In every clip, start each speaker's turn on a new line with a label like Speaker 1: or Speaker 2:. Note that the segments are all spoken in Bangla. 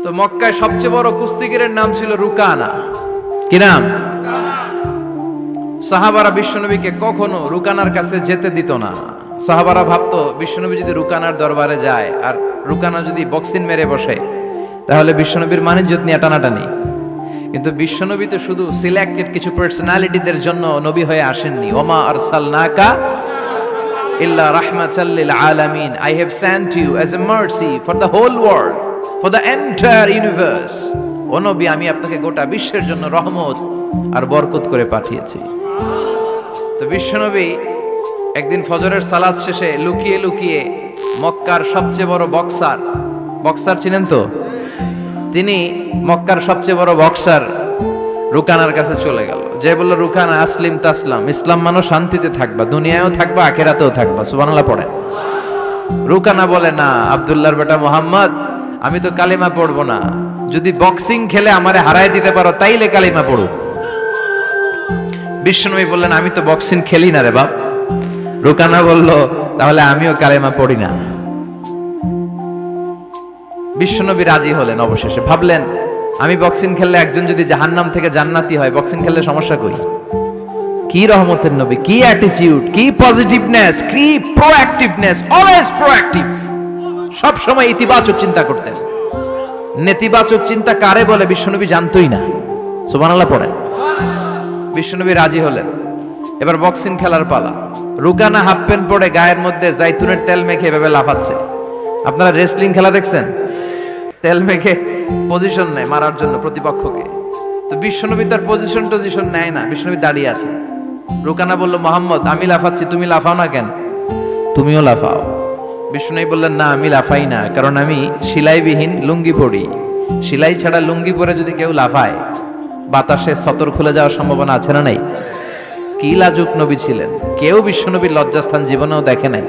Speaker 1: তো মক্কায় সবচেয়ে বড় কুস্তিগিরের নাম ছিল রুকানা। কি নাম? সাহাবারা বিশ্বনবীকে কখনো রুকানার কাছে যেতে দিত না। সাহাবারা ভাবতো বিশ্বনবী যদি রুকানার দরবারে যায় আর রুকানা যদি বক্সিং মেরে বসে তাহলে বিশ্বনবীর মানিজ্যত নিয়ে টানাটানি। কিন্তু বিশ্বনবী তো শুধু সিলেক্টেড কিছু পার্সোনালিটিদের জন্য নবী হয়ে আসেননি। ওমা আরসালনাকা ইল্লা রাহমাতাল লিল আলামিন, I have sent you as a mercy for the whole world, for the entire universe. ও নবী, আমি আপনাকে গোটা বিশ্বের জন্য রহমত আর বরকত করে পাঠিয়েছি। তো বিশ্বনবী একদিন ফজরের সালাত শেষে লুকিয়ে লুকিয়ে মক্কার সবচেয়ে বড় বক্সার ছিলেন তো তিনি, মক্কার সবচেয়ে বড় বক্সার রুকানার কাছে চলে গেল। যে বলল, রুকানা আসলিম তাসলাম, ইসলাম মানো শান্তিতে থাকবা, দুনিয়ায়ও থাকবা আখিরাতেও থাকবা। সুবহানাল্লাহ পড়েন। রুকানা বলে, না আব্দুল্লাহর বেটা মোহাম্মদ, আমি তো কালিমা পড়বো না, যদি বক্সিং খেলে আমারে হারায় দিতে পারো তাইলে কালিমা পড়ো। বিশ্বনবী বললেন, আমি তো বক্সিং খেলি না রে বাপ। রুকানা বলল, তাহলে আমিও কালেমা পড়ি না। বিশ্বনবী রাজি হলেন। অবশেষে ভাবলেন, আমি বক্সিং খেললে একজন যদি জাহান্নাম থেকে জান্নাতি হয়, বক্সিং খেললে সমস্যা কই? কি রহমতের নবী, কি অ্যাটিটিউড, কি পজিটিভনেস, কি প্রোঅ্যাক্টিভনেস, অলওয়েজ প্রোঅ্যাক্টিভ। সব সময় ইতিবাচক চিন্তা করতেন। নেতিবাচক চিন্তা কারে বলে বিশ্বনবী জানতোই না। সুবহানাল্লাহ পড়েন। বিশ্বনবী রাজি হলেন। এবার বক্সিং খেলার পালা। রুকানা হাফ প্যান্ট পরে গায়ের মধ্যে জাইতুনের তেল মেখে এভাবে লাফাচ্ছে। আপনারা রেসলিং খেলা দেখছেন? তেল মেখে পজিশন নেয় মারার জন্য প্রতিপক্ষকে। তো বিশ্বনবী তার পজিশন নেয় না, বিশ্বনবী দাঁড়িয়ে আছে। রুকানা বলল, মোহাম্মদ, আমি লাফাচ্ছি, তুমি লাফাও না কেন? তুমিও লাফাও। বিশ্বনবী বললেন, না আমি লাফাই না, কারণ আমি সেলাইবিহীন লুঙ্গি পরি। সেলাই ছাড়া লুঙ্গি পরে যদি কেউ লাফায় বাতাসে সতর খুলে যাওয়ার সম্ভাবনা আছে না নাই? কি লাজুক নবী ছিলেন, কেউ বিশ্বনবীর লজ্জাস্থান জীবনেও দেখে নাই।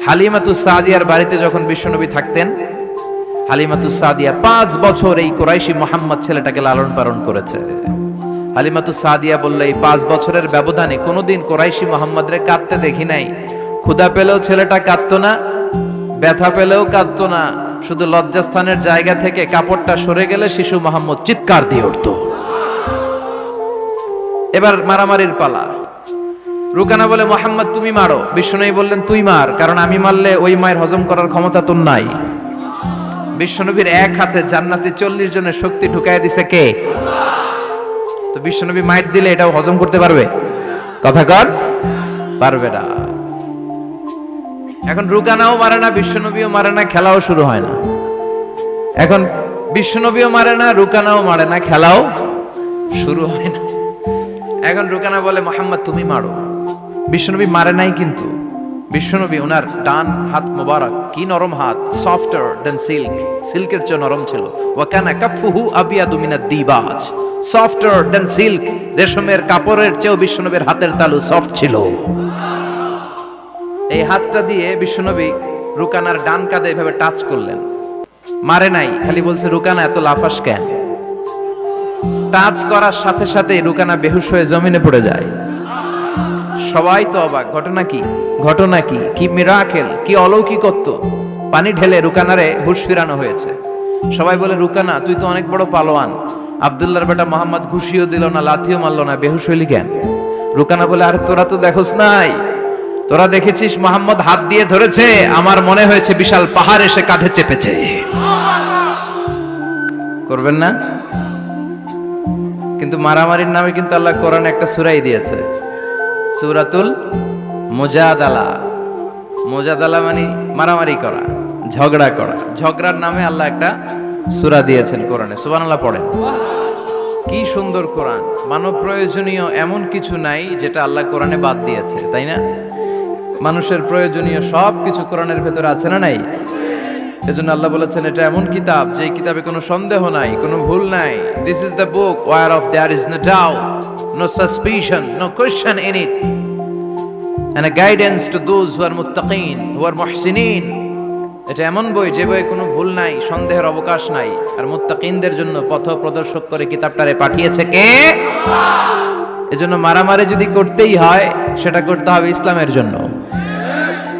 Speaker 1: হালিমাতুস সাদিয়ার বাড়িতে যখন বিশ্বনবী থাকতেন, হালিমাতুস সাদিয়া 5 বছর এই কুরাইশি মুহাম্মদ ছেলেটাকে লালন পালন করেছে। হালিমাতুস সাদিয়া বলল, এই 5 বছরের ব্যবধানে কোনোদিন কুরাইশি মুহাম্মদরে কাঁদতে দেখি নাই। ক্ষুধা পেলেও ছেলেটা কাঁদতো না, ব্যথা পেলেও কাঁদতো না, শুধু লজ্জাস্থানের জায়গা থেকে কাপড়টা সরে গেলে শিশু মুহাম্মদ চিৎকার দিয়ে উঠতো। এবার মারামারির পালা। রুকানা বলে, মোহাম্মদ তুমি মারো। বিশ্বনবী বললেন, তুই মার, কারণ আমি মারলে ওই মায়ের হজম করার ক্ষমতা তোর নাই। বিশ্বনবীর এক হাতে জান্নাতে 40 জনের শক্তি ঢুকায় দিছে কে? তো বিশ্বনবী মাইট দিলে এটাও হজম করতে পারবে? কথা কর, পারবে না। এখন রুকানাও মারে না, বিশ্বনবীও মারে না, খেলাও শুরু হয় না। এখন বিশ্বনবীও মারে না, রুকানাও মারে না, খেলাও শুরু হয় না। এখন রুকানা বলে, মোহাম্মদ তুমি মারো। বিশ্বনবী মারে নাই, কিন্তু বিশ্বনবী ওনার ডান হাত মোবারক, কি নরম হাত, সফটার দেন সিল্ক, সিল্কের চেয়ে নরম ছিল। ওয়া কানা কাফুহু আবিয়াদু মিনাদ দিবাজ, সফটার দেন সিল্ক, রেশমের কাপড়ের চেয়েও বিশ্বনবীর হাতের তালু সফট ছিল। এই হাতটা দিয়ে বিশ্বনবী রুকানার ডান কাঁধে এভাবে টাচ করলেন। মারে নাই, খালি বলছে, রুকানা এত লাফাস কেন? টাচ করার সাথে সাথে রুকানা বেহুশ হয়ে জমিনে পড়ে যায়। সবাই তো অবাক, ঘটনা কি? ঘটনা কি? কি মিরাকেল, কি অলৌকিকত্ব! পানি ঢেলে রুকানারে হুঁশ ফিরানো হয়েছে। সবাই বলে, রুকানা তুই তো অনেক বড় পালোয়ান, আব্দুল্লাহর বেটা মোহাম্মদ ঘুষিও দিল না, লাথিও মারলো না, বেহুশ হইলি কেন? রুকানা বলে, আরে তোরা তো দেখোস নাই, তোরা দেখেছিস মোহাম্মদ হাত দিয়ে ধরেছে, আমার মনে হয়েছে বিশাল পাহাড় এসে কাঁধে চেপেছে। করবেন না? কিন্তু মারামারির নামে কিন্তু আল্লাহ কোরআনে একটা সূরাই দিয়েছে, সূরাতুল মুজাদালা। মুজাদালা মানে মারামারি করা, ঝগড়া করা। ঝগড়ার নামে আল্লাহ একটা সূরা দিয়েছেন কোরআনে। সুবহানাল্লাহ পড়েন। কি সুন্দর কোরআন! মানব প্রয়োজনীয় এমন কিছু নাই যেটা আল্লাহ কোরআনে বাদ দিয়েছে, তাই না? মানুষের প্রয়োজনীয় সব কিছু কোরআনের ভেতরে আছে না নাই? এজন্য আল্লাহ বলেছেন, এটা এমন কিতাব যে কিতাবে কোনো সন্দেহ নাই, কোনো ভুল নাই। This is the book whereof there is no doubt, no suspicion, no question in it, and a guidance to those who are মুত্তাকিন, হু আর মুহসিনিন। এটা এমন বই যে বইয়ে কোনো ভুল নাই, সন্দেহের অবকাশ নাই, আর মুত্তাকিনদের জন্য পথ প্রদর্শক করে কিতাবটারে পাঠিয়েছে কে? এজন্য মারামারি যদি করতেই হয়, সেটা করতে হবে ইসলামের জন্য।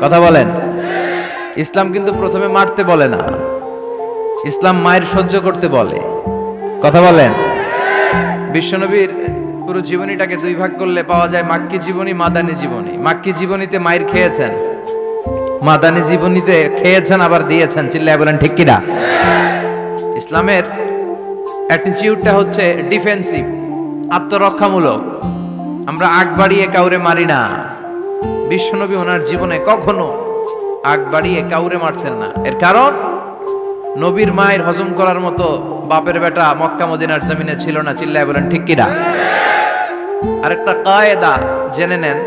Speaker 1: কথা বলেন। ইসলাম কিন্তু প্রথমে মারতে বলে না, ইসলাম মায়ের সহ্য করতে বলে। কথা বলেন। বিশ্বনবীর পুরো জীবনীটাকে দুই ভাগ করলে পাওয়া যায় মাক্কি জীবনী, মাদানী জীবনী। মাক্কি জীবনীতে মায়ের খেয়েছেন, মাদানী জীবনীতে খেয়েছেন আবার দিয়েছেন। চিল্লায় বলেন ঠিক কিনা? ইসলামের অ্যাটিটিউডটা হচ্ছে ডিফেন্সিভ, আত্মরক্ষামূলক। আমরা আগ বাড়িয়ে কাউরে মারি না। বিশ্বনবী ওনার জীবনে কখনো আগ বাড়িয়ে কাউরে মারতেন না। এর কারণ নবীর মায়ের হজম করার মতো বাপের বেটা মক্কা মদিনার জমিনে ছিল না। চিল্লায় বলেন ঠিক কিনা? আরেকটা কায়দা জেনে নেন,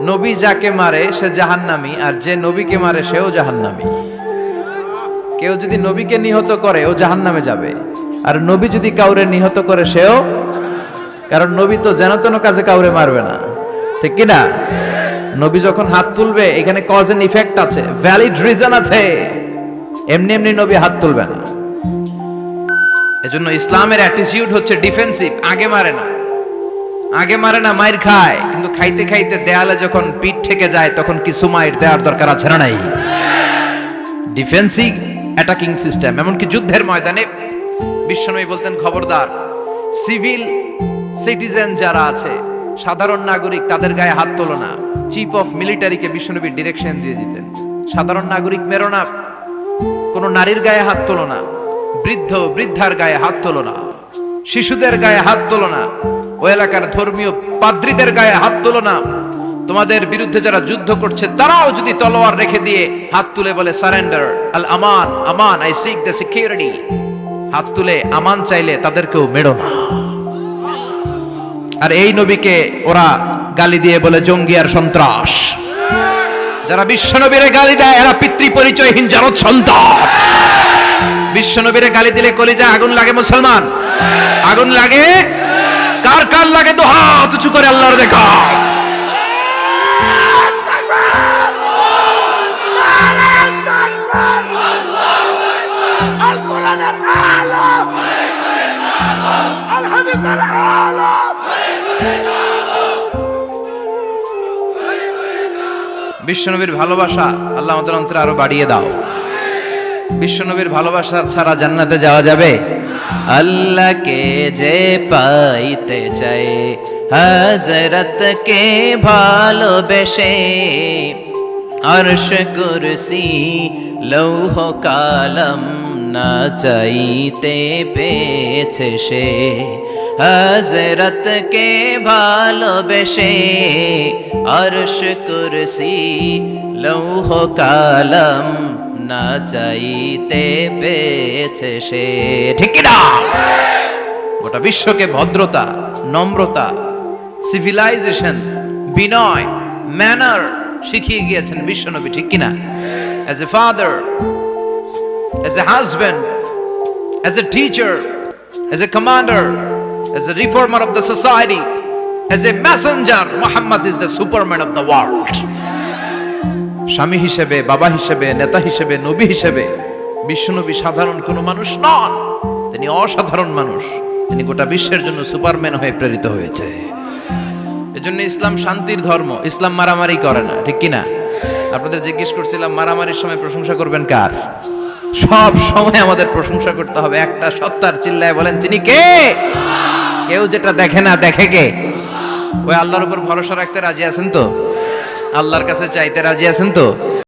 Speaker 1: নবী যাকে মারে সে জাহান্নামী, আর যে নবীকে মারে সেও জাহান্নামী। কেউ যদি নবীকে নিহত করে ও জাহান্নামে যাবে, আর নবী যদি কাউরে নিহত করে সেও, কারণ নবী তো যেন তেন কাজে কাউরে মারবে না। ঠিক কিনা? নবী যখন হাত তুলবে এখানে কজ এন্ড ইফেক্ট আছে, ভ্যালিড রিজন আছে। এমনি এমনি নবী হাত তুলবে না। এজন্য ইসলামের অ্যাটিটিউড হচ্ছে ডিফেন্সিভ, আগে মারে না। আগে মারে না, মাইর খায়, কিন্তু খাইতে খাইতে দেয়ালে যখন পিঠ ঠেকে যায় তখন কিছু মাইর দেওয়ার দরকার আছে না নাই? Defensive attacking system. এমনকি যুদ্ধের ময়দানে বিশ্বনবী বলতেন, খবরদার, সিভিল সিটিজেন যারা আছে, সাধারণ নাগরিক, তাদের গায়ে হাত তোলো না। চিফ অফ মিলিটারিকে বিশ্বনবী ডিরেকশন দিয়ে দিতেন, সাধারণ নাগরিক মেরো না, কোন নারীর গায়ে হাত তোলো না, বৃদ্ধ বৃদ্ধার গায়ে হাত তোলো না, শিশুদের গায়ে হাত তোলো না, ওই এলাকার ধর্মীয় পাদ্রীদের গায়ে হাত তোলো না। তোমাদের বিরুদ্ধে যারা যুদ্ধ করছে তারাও যদি তলোয়ার রেখে দিয়ে হাত তুলে বলে surrender, Al Aman, Aman, I sick the security, হাত তুলে আমান চাইলে তাদেরকেও মেরো না। আর এই নবীকে ওরা গালি দিয়ে বলে জঙ্গি আর সন্ত্রাস। যারা বিশ্বনবীরে গালি দেয় এরা পিতৃ পরিচয়হীন জারদ সন্তান। বিশ্বনবীরে গালি দিলে কলিজা আগুন লাগে মুসলমান, আগুন লাগে। কার কার লাগে তো হাত উঁচু করে আল্লাহর দেখা। বিশ্বনবীর ভালোবাসা আল্লাহ আমাদের অন্তরে আরো বাড়িয়ে দাও। বিশ্বনবীর ভালোবাসা ছাড়া জান্নাতে যাওয়া যাবে? আল্লাহকে যে পাইতে চাই হযরতকে ভালোবেসে, আরশ কুরসি লৌহ কালাম না চাইতে পেয়েছে সে। হযরতকে ভালোবেসে আরশ কুরসি লৌহ কালাম না চাইতে পেয়েছে সে। ঠিক না? গোটা বিশ্বকে ভদ্রতা, নম্রতা, সিভিলাইজেশন, বিনয়, ম্যানার শিখিয়ে গিয়েছেন বিশ্বনবী। ঠিক কিনা? As a father, as a husband, as a teacher, as a commander, as a reformer of the society, as a Messenger, Muhammad is the Superman of the world. স্বামী হিসেবে, বাবা হিসেবে, নেতা হিসেবে, নবী হিসেবে বিশ্বনবী সাধারণ কোনো মানুষ নন, তিনি অসাধারণ মানুষ। তিনি গোটা বিশ্বের জন্য সুপারম্যান হয়ে প্রেরিত হয়েছে। এজন্য ইসলাম শান্তির ধর্ম, ইসলাম মারামারি করে না। ঠিক কিনা? আপনাদের জিজ্ঞেস করছিলাম মারামারির সময় প্রশংসা করবেন কার? সব সময় আমাদের প্রশংসা করতে হবে একটা সত্তার। চিল্লায় বলেন তিনি কে? কেউ যেটা দেখে না, দেখে কে? ওই আল্লাহর উপর ভরসা রাখতে রাজি আছেন তো? আল্লাহর কাছে চাইতে রাজি আছেন তো?